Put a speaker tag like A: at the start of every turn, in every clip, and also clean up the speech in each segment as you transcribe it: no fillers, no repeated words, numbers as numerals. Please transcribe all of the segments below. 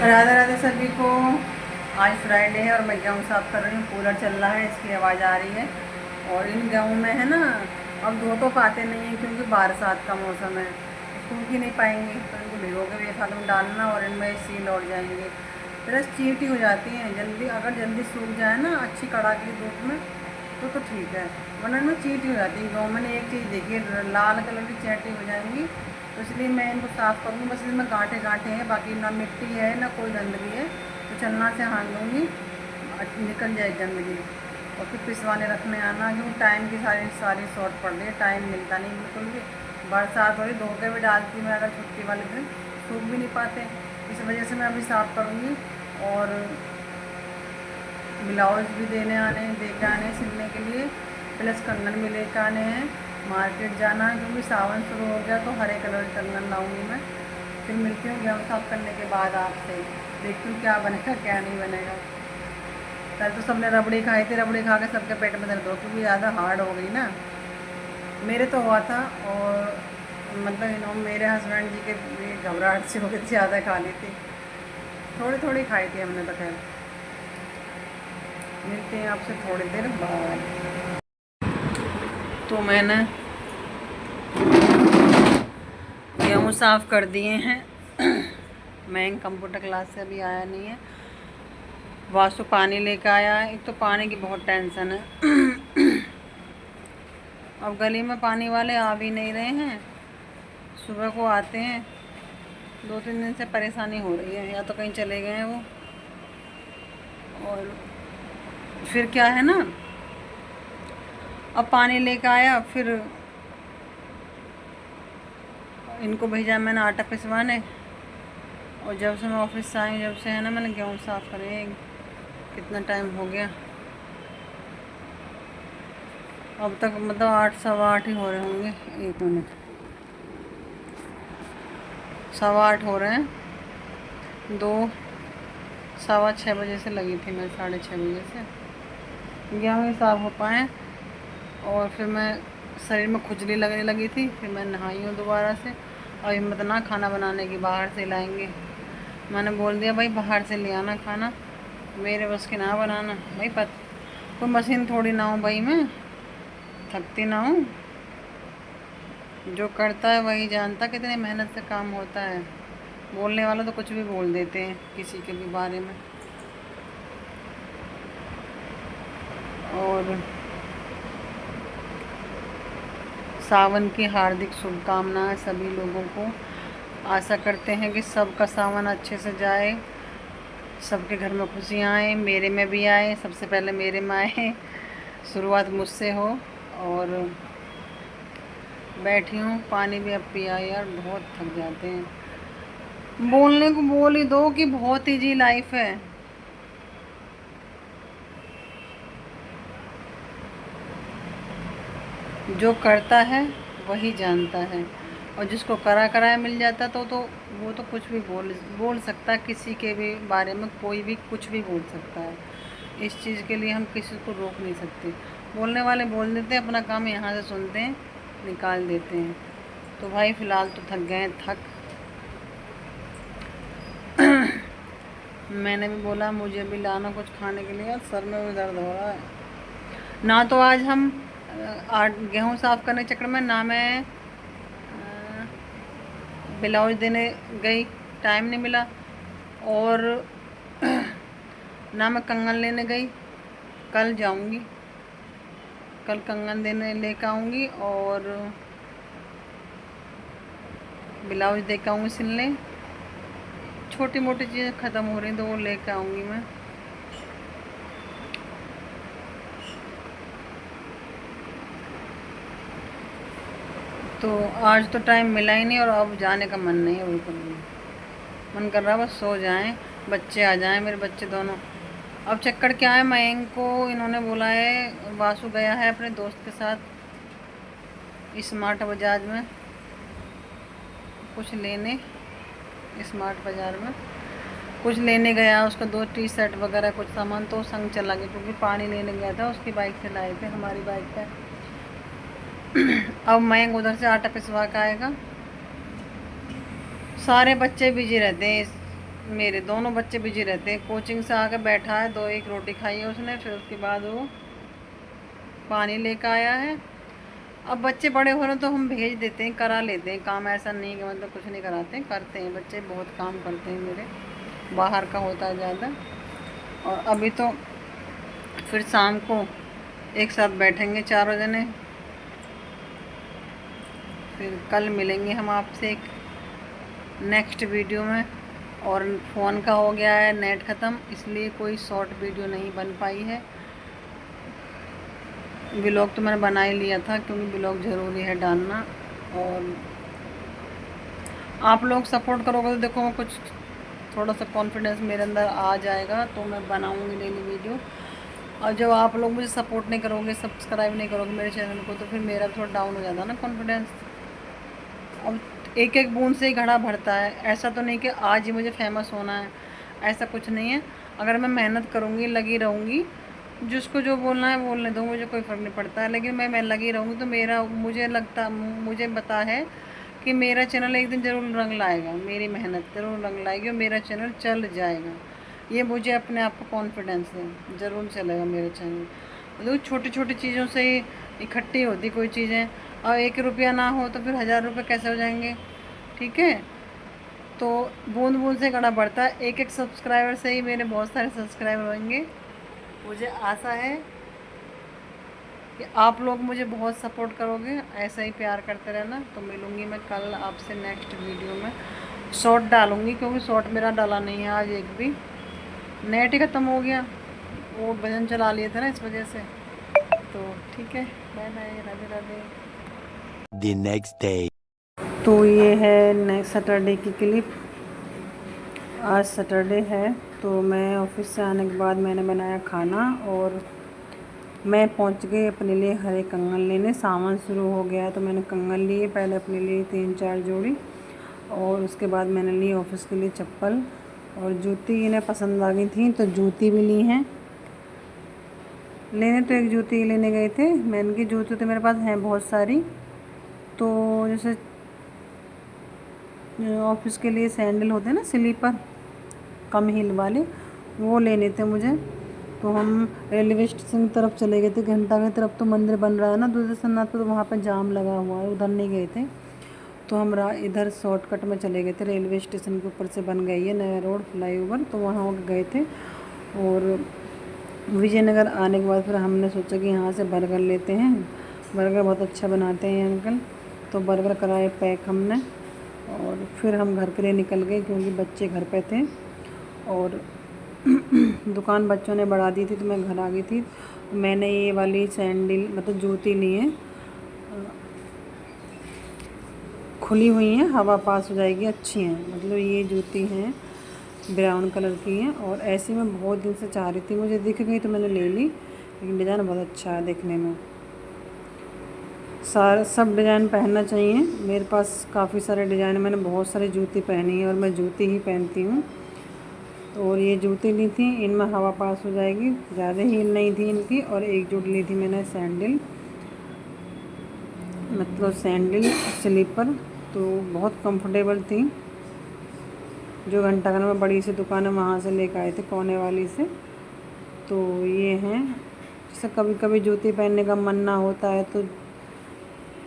A: राधे राधे सभी को। आज फ्राइडे है और मैं गेहूँ साफ़ कर रही हूँ। कूलर चल रहा है, इसकी आवाज़ आ रही है। और इन गेहूँ में है ना, अब धो तो पाते नहीं हैं क्योंकि बरसात का मौसम है, सूख ही नहीं पाएंगे, तो इनको भिगो के एक हाथ में डालना और इनमें सील लौट जाएंगे। प्लस चींटी हो जाती हैं जल्दी, अगर जल्दी सूख जाए ना अच्छी कड़ाकी धूप में तो ठीक है, वरना इनमें चींटी हो जाती है। गेहूँ मैंने एक चीज़ देखी है, लाल कलर की चींटी हो जाएंगी, तो इसलिए मैं इनको साफ़ करूँगी। बस इसमें गांठे गांठे हैं, बाकी ना मिट्टी है ना कोई गंदगी है, तो चलना से हाँक दूँगी, निकल जाए गंदगी। और फिर पिसवाने रखने आना, क्योंकि टाइम की सारी सारी शॉर्ट पड़ रही है, टाइम मिलता नहीं बिल्कुल भी। बरसात हो रही, धो के भी डालती मैं अगर छुट्टी वाले दिन, सूख भी नहीं पाते, इस वजह से मैं अभी साफ़ करूँगी। और ब्लाउज भी देने आने दे के आने सिलने के लिए, प्लस कंगन भी लेकर आने हैं। मार्केट जाना है क्योंकि सावन शुरू हो गया, तो हरे कलर के कंगन लाऊंगी मैं। फिर मिलती हूँ गेहूँ साफ़ करने के बाद आपसे, देखती हूँ क्या बनेगा क्या नहीं बनेगा। कल तो सबने रबड़ी खाई थी, रबड़ी खा के सबके पेट में दर्द हो, क्योंकि ज़्यादा हार्ड हो गई ना। मेरे तो हुआ था, और मतलब मेरे हस्बैंड जी के लिए घबराहट सी हो गई थी, ज़्यादा खा ली थी। थोड़ी थोड़ी खाई थी हमने तो खैर। मिलते हैं आपसे थोड़ी देर बाद। तो मैंने गेहूँ साफ़ कर दिए हैं। मैं कंप्यूटर क्लास से अभी आया नहीं है। वासु पानी लेकर आया है, एक तो पानी की बहुत टेंशन है। अब गली में पानी वाले आ भी नहीं रहे हैं, सुबह को आते हैं। 2-3 दिन से परेशानी हो रही है, या तो कहीं चले गए हैं वो। और फिर क्या है ना, अब पानी लेकर आया, फिर इनको भेजा मैंने आटा पिसवाने। और जब से मैं ऑफिस से आई, जब से है ना मैंने गेहूँ साफ़ करे, कितना टाइम हो गया, अब तक मतलब 8 सवा 8 ही हो रहे होंगे। 1 मिनट, 8:15 हो रहे हैं। 2 सवा 6 बजे से लगी थी मैं, 6:30 बजे से गेहूँ ही साफ़ हो पाए। और फिर मैं शरीर में खुजली लगने लगी थी, फिर मैं नहाई हूँ दोबारा से। और हिम्मत ना खाना बनाने की, बाहर से लाएंगे। मैंने बोल दिया भाई बाहर से ले आना खाना, मेरे बस के ना बनाना भाई। कोई मशीन थोड़ी ना हूँ भाई, मैं थकती ना हूँ। जो करता है वही जानता कितनी मेहनत से काम होता है। बोलने वाले तो कुछ भी बोल देते हैं किसी के भी बारे में। और सावन की हार्दिक शुभकामनाएं सभी लोगों को। आशा करते हैं कि सबका सावन अच्छे से जाए, सबके घर में खुशियाँ आए, मेरे में भी आए, सबसे पहले मेरे में आए, शुरुआत मुझसे हो। और बैठी हूँ, पानी भी अब पिया यार, बहुत थक जाते हैं। बोलने को बोल ही दो कि बहुत ईजी लाइफ है। जो करता है वही जानता है, और जिसको करा कराया मिल जाता तो वो तो कुछ भी बोल सकता है। किसी के भी बारे में कोई भी कुछ भी बोल सकता है। इस चीज़ के लिए हम किसी को रोक नहीं सकते। बोलने वाले बोल देते हैं, अपना काम यहाँ से सुनते हैं, निकाल देते हैं। तो भाई फ़िलहाल तो थक गए हैं, थक। मैंने भी बोला मुझे भी लाना कुछ खाने के लिए, सर में भी दर्द हो रहा है ना। तो आज हम गेहूँ साफ़ करने के चक्कर में ना मैं ब्लाउज देने गई, टाइम नहीं मिला। और ना मैं कंगन लेने गई, कल जाऊंगी, कल कंगन देने लेकर आऊँगी और ब्लाउज दे के आऊँगी सिलने। छोटी मोटी चीज़ें ख़त्म हो रही तो वो लेकर आऊँगी मैं। तो आज तो टाइम मिला ही नहीं, और अब जाने का मन नहीं है बिल्कुल भी। मन कर रहा है बस सो जाएं, बच्चे आ जाएं, मेरे बच्चे दोनों। अब चक्कर क्या है, मयंक को इन्होंने बोला है, वासु गया है अपने दोस्त के साथ स्मार्ट बाजार में कुछ लेने। स्मार्ट बाज़ार में कुछ लेने गया, उसका 2 टी-शर्ट वगैरह कुछ सामान, तो संग चला गया क्योंकि पानी लेने गया था। उसकी बाइक से लाए थे, हमारी बाइक पर। अब मयंक उधर से आटा पिसवा के आएगा। सारे बच्चे बिजी रहते हैं मेरे दोनों बच्चे बिजी रहते हैं। कोचिंग से आकर बैठा है, दो एक रोटी खाई है उसने, फिर उसके बाद वो पानी लेकर आया है। अब बच्चे बड़े हो रहे तो हम भेज देते हैं, करा लेते हैं काम, ऐसा नहीं कि मतलब कुछ नहीं कराते हैं, करते हैं। बच्चे बहुत काम करते हैं मेरे, बाहर का होता है ज़्यादा। और अभी तो फिर शाम को एक साथ बैठेंगे चारों जने, फिर कल मिलेंगे हम आपसे एक नेक्स्ट वीडियो में। और फ़ोन का हो गया है नेट ख़त्म, इसलिए कोई शॉर्ट वीडियो नहीं बन पाई है। ब्लॉग तो मैंने बना ही लिया था, क्योंकि ब्लॉग ज़रूरी है डालना। और आप लोग सपोर्ट करोगे तो देखो कुछ थोड़ा सा कॉन्फिडेंस मेरे अंदर आ जाएगा, तो मैं बनाऊंगी डेली वीडियो। और जब आप लोग मुझे सपोर्ट नहीं करोगे, सब्सक्राइब नहीं करोगे मेरे चैनल को, तो फिर मेरा थोड़ा डाउन हो जाता है ना कॉन्फिडेंस। अब एक एक बूंद से ही घड़ा भरता है, ऐसा तो नहीं कि आज ही मुझे फेमस होना है, ऐसा कुछ नहीं है। अगर मैं मेहनत करूँगी, लगी रहूँगी, जिसको जो बोलना है बोलने दो, मुझे कोई फ़र्क नहीं पड़ता है। लेकिन मैं लगी रहूँगी तो मेरा मुझे पता है कि मेरा चैनल एक दिन ज़रूर रंग लाएगा, मेरी मेहनत ज़रूर रंग लाएगी और मेरा चैनल चल जाएगा। ये मुझे अपने आप को कॉन्फिडेंस है, ज़रूर चलेगा मेरा चैनल। तो छोटी छोटी चीज़ों से ही इकट्ठी होती कोई चीज़ें, और 1 रुपया ना हो तो फिर 1000 रुपये कैसे हो जाएंगे। ठीक है, तो बूंद बूंद से घड़ा बढ़ता है। एक एक सब्सक्राइबर से ही मेरे बहुत सारे सब्सक्राइबर होंगे। मुझे आशा है कि आप लोग मुझे बहुत सपोर्ट करोगे, ऐसा ही प्यार करते रहना। तो मिलूँगी मैं कल आपसे नेक्स्ट वीडियो में। शॉर्ट डालूँगी, क्योंकि शॉर्ट मेरा डाला नहीं है आज एक भी, नेट ही ख़त्म हो गया, वो भजन चला लिए थे ना इस वजह से। तो ठीक है, bye bye, Radhe Radhe.
B: The next day.
A: तो ये है नेक्स्ट सैटरडे की क्लिप। आज सैटरडे है, तो मैं ऑफिस से आने के बाद मैंने बनाया खाना, और मैं पहुंच गई अपने लिए हरे कंगन लेने। सावन शुरू हो गया है तो मैंने कंगन लिए, पहले अपने लिए 3-4 जोड़ी, और उसके बाद मैंने ली ऑफिस के लिए चप्पल। और जूती इन्हें पसंद आ गई थी तो जूती भी ली हैं। लेने तो एक जूती लेने गए थे, मैंने की जूती तो मेरे पास हैं बहुत सारी। तो जैसे ऑफिस के लिए सैंडल होते हैं ना, स्लीपर, कम हील वाले, वो लेने थे मुझे। तो हम रेलवे स्टेशन की तरफ चले गए थे, घंटा की तरफ। तो मंदिर बन रहा है ना दूसरे सन्नाथ पे, तो वहाँ पे जाम लगा हुआ है, उधर नहीं गए थे। तो हम इधर शॉर्टकट में चले गए थे, रेलवे स्टेशन के ऊपर से बन गई है नया रोड, फ्लाईओवर, तो वहाँ गए थे। और विजयनगर आने के बाद फिर हमने सोचा कि यहाँ से बर्गर लेते हैं, बर्गर बहुत अच्छा बनाते हैं अंकल। तो बर्गर कराए पैक हमने, और फिर हम घर के लिए निकल गए, क्योंकि बच्चे घर पे थे। और दुकान बच्चों ने बढ़ा दी थी, तो मैं घर आ गई थी। मैंने ये वाली सैंडल मतलब जूती ली है, खुली हुई हैं, हवा पास हो जाएगी, अच्छी हैं। मतलब ये जूती हैं, ब्राउन कलर की हैं, और ऐसी मैं बहुत दिन से चाह रही थी, मुझे दिख गई तो मैंने ले ली। लेकिन डिज़ाइन बहुत अच्छा है देखने में, सारे सब डिज़ाइन पहनना चाहिए। मेरे पास काफ़ी सारे डिज़ाइन, मैंने बहुत सारी जूती पहनी है, और मैं जूती ही पहनती हूँ। तो और ये जूती ली थी, इनमें हवा पास हो जाएगी, ज़्यादा हील नहीं थी इनकी। और एक जोड़ी ली थी मैंने सैंडल, मतलब सैंडल स्लीपर, तो बहुत कंफर्टेबल थी। जो घंटाघर में बड़ी सी दुकान है वहाँ से लेकर आए थे, कोने वाली से। तो ये हैं, जैसे कभी कभी जूती पहनने का मन ना होता है तो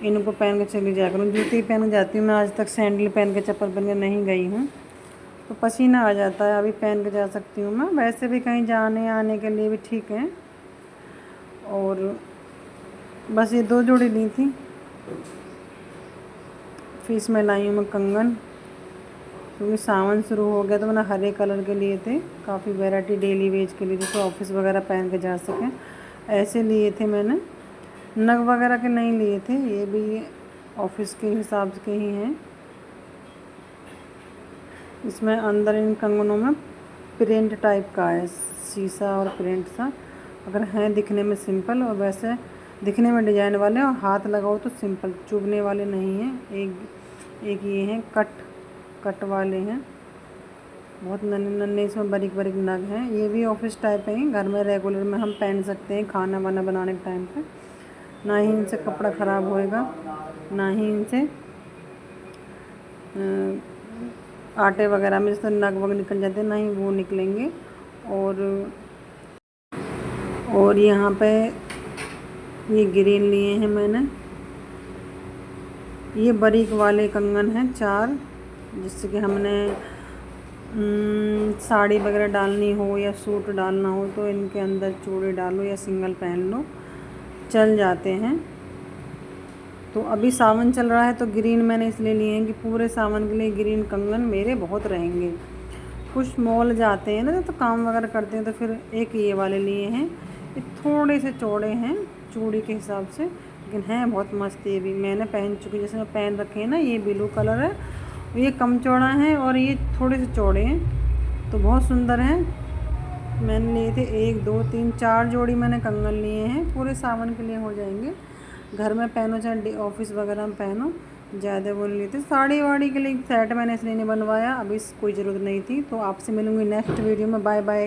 A: इनको पहन के चली जाया करूँ। जूती पहन के जाती हूँ मैं, आज तक सैंडल पहन के, चप्पल पहन के नहीं गई हूँ, तो पसीना आ जाता है। अभी पहन के जा सकती हूँ मैं, वैसे भी कहीं जाने आने के लिए भी ठीक है। और बस ये 2 जोड़ी ली थी। फिर इसमें लाई हूँ मैं कंगन, क्योंकि सावन शुरू हो गया, तो मैंने हरे कलर के लिए थे, काफ़ी वैरायटी डेली वेज के लिए, जिसको ऑफिस वगैरह पहन के जा सकें, ऐसे लिए थे मैंने। नग वगैरह के नहीं लिए थे, ये भी ऑफिस के हिसाब के ही हैं। इसमें अंदर इन कंगनों में प्रिंट टाइप का है, शीशा और प्रिंट सा। अगर हैं दिखने में सिंपल, और वैसे दिखने में डिजाइन वाले, और हाथ लगाओ तो सिंपल, चुभने वाले नहीं हैं। एक ये हैं कट वाले हैं, बहुत नन्हे नन्हे, इसमें बारीक बारीक नग हैं। ये भी ऑफिस टाइप हैं, घर में रेगुलर में हम पहन सकते हैं, खाना वाना बनाने के टाइम पे। ना ही इनसे कपड़ा ख़राब होएगा, ना ही इनसे आटे वगैरह में जैसे नग वग निकल जाते हैं, नहीं वो निकलेंगे। और यहाँ पे ये ग्रीन लिए हैं मैंने, ये बारीक वाले कंगन हैं 4, जिससे कि हमने साड़ी वगैरह डालनी हो या सूट डालना हो तो इनके अंदर चूड़ी डालो या सिंगल पहन लो, चल जाते हैं। तो अभी सावन चल रहा है तो ग्रीन मैंने इसलिए लिए हैं कि पूरे सावन के लिए ग्रीन कंगन मेरे बहुत रहेंगे। कुछ मॉल जाते हैं ना तो काम वगैरह करते हैं तो फिर एक ये वाले लिए हैं, ये थोड़े से चौड़े हैं चूड़ी के हिसाब से, लेकिन हैं बहुत मस्त। ये भी मैंने पहन चुकी, जैसे मैं पहन रखे हैं ना, ये ब्लू कलर है, ये कम चौड़ा है और ये थोड़े से चौड़े हैं तो बहुत सुंदर हैं। मैंने लिए थे 1 2 3 4 जोड़ी मैंने कंगन लिए हैं, पूरे सावन के लिए हो जाएंगे। घर में पहनो चाहे ऑफिस वगैरह में पहनो, ज़्यादा वो नहीं लेते। साड़ी वाड़ी के लिए सेट मैंने इसलिए नहीं बनवाया, अभी कोई ज़रूरत नहीं थी। तो आपसे मिलूँगी नेक्स्ट वीडियो में, बाय बाय।